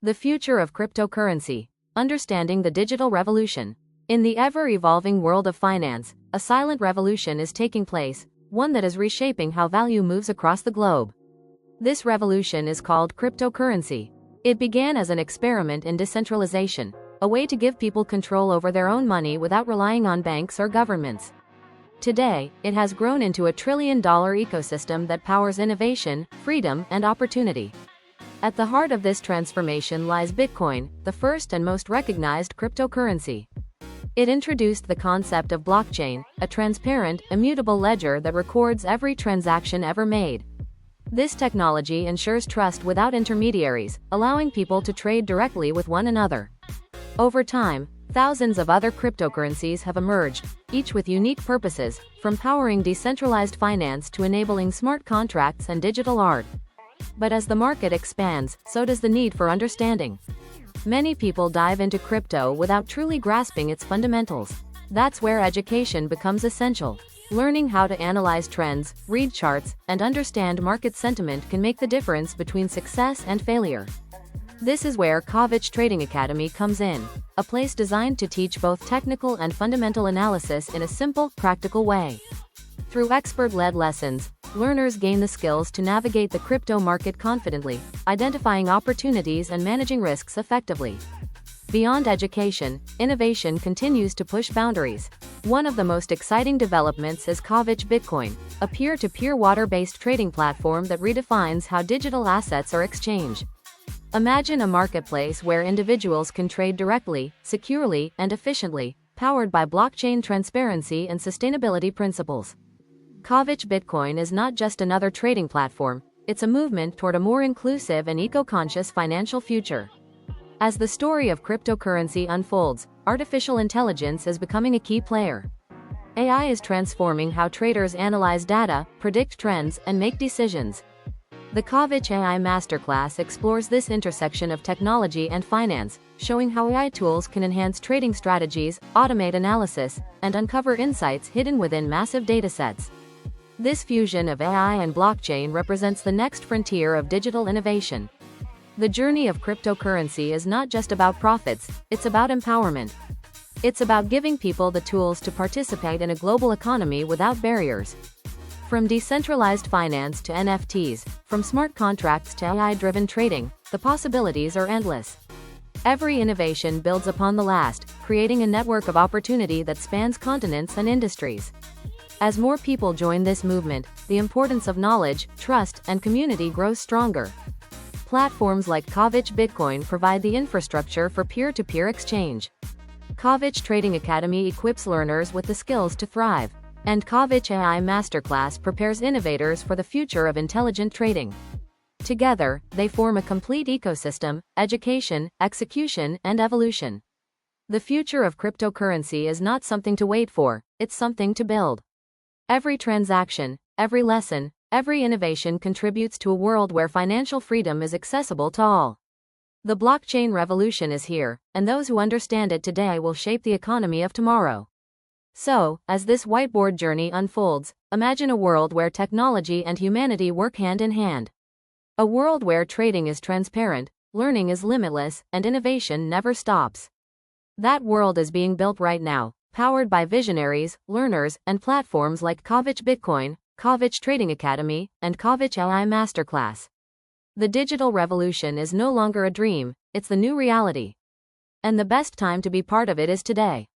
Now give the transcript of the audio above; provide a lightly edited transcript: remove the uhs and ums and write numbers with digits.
The future of cryptocurrency. Understanding the digital revolution. In the ever-evolving world of finance, a silent revolution is taking place, one that is reshaping how value moves across the globe. This revolution is called cryptocurrency. It began as an experiment in decentralization, a way to give people control over their own money without relying on banks or governments. Today, it has grown into a trillion-dollar ecosystem that powers innovation, freedom, and opportunity. At the heart of this transformation lies Bitcoin, the first and most recognized cryptocurrency. It introduced the concept of blockchain, a transparent, immutable ledger that records every transaction ever made. This technology ensures trust without intermediaries, allowing people to trade directly with one another. Over time, thousands of other cryptocurrencies have emerged, each with unique purposes, from powering decentralized finance to enabling smart contracts and digital art. But as the market expands, so does the need for understanding. Many people dive into crypto without truly grasping its fundamentals. That's where education becomes essential. Learning how to analyze trends, read charts, and understand market sentiment can make the difference between success and failure. This is where Kovich Trading Academy comes in, a place designed to teach both technical and fundamental analysis in a simple, practical way. Through expert-led lessons, learners gain the skills to navigate the crypto market confidently, identifying opportunities and managing risks effectively. Beyond education, innovation continues to push boundaries. One of the most exciting developments is Kovich Bitcoin, a peer-to-peer water-based trading platform that redefines how digital assets are exchanged. Imagine a marketplace where individuals can trade directly, securely, and efficiently, powered by blockchain transparency and sustainability principles. Kovich Bitcoin is not just another trading platform, it's a movement toward a more inclusive and eco-conscious financial future. As the story of cryptocurrency unfolds, artificial intelligence is becoming a key player. AI is transforming how traders analyze data, predict trends, and make decisions. The Kovich AI Masterclass explores this intersection of technology and finance, showing how AI tools can enhance trading strategies, automate analysis, and uncover insights hidden within massive datasets. This fusion of AI and blockchain represents the next frontier of digital innovation. The journey of cryptocurrency is not just about profits, it's about empowerment. It's about giving people the tools to participate in a global economy without barriers. From decentralized finance to NFTs, from smart contracts to AI-driven trading, the possibilities are endless. Every innovation builds upon the last, creating a network of opportunity that spans continents and industries. As more people join this movement, the importance of knowledge, trust, and community grows stronger. Platforms like Kovich Bitcoin provide the infrastructure for peer-to-peer exchange. Kovich Trading Academy equips learners with the skills to thrive. And Kovich AI Masterclass prepares innovators for the future of intelligent trading. Together, they form a complete ecosystem: education, execution, and evolution. The future of cryptocurrency is not something to wait for, it's something to build. Every transaction, every lesson, every innovation contributes to a world where financial freedom is accessible to all. The blockchain revolution is here, and those who understand it today will shape the economy of tomorrow. So, as this whiteboard journey unfolds, imagine a world where technology and humanity work hand in hand. A world where trading is transparent, learning is limitless, and innovation never stops. That world is being built right now, powered by visionaries, learners, and platforms like Kovich Bitcoin, Kovich Trading Academy, and Kovich AI Masterclass. The digital revolution is no longer a dream, it's the new reality. And the best time to be part of it is today.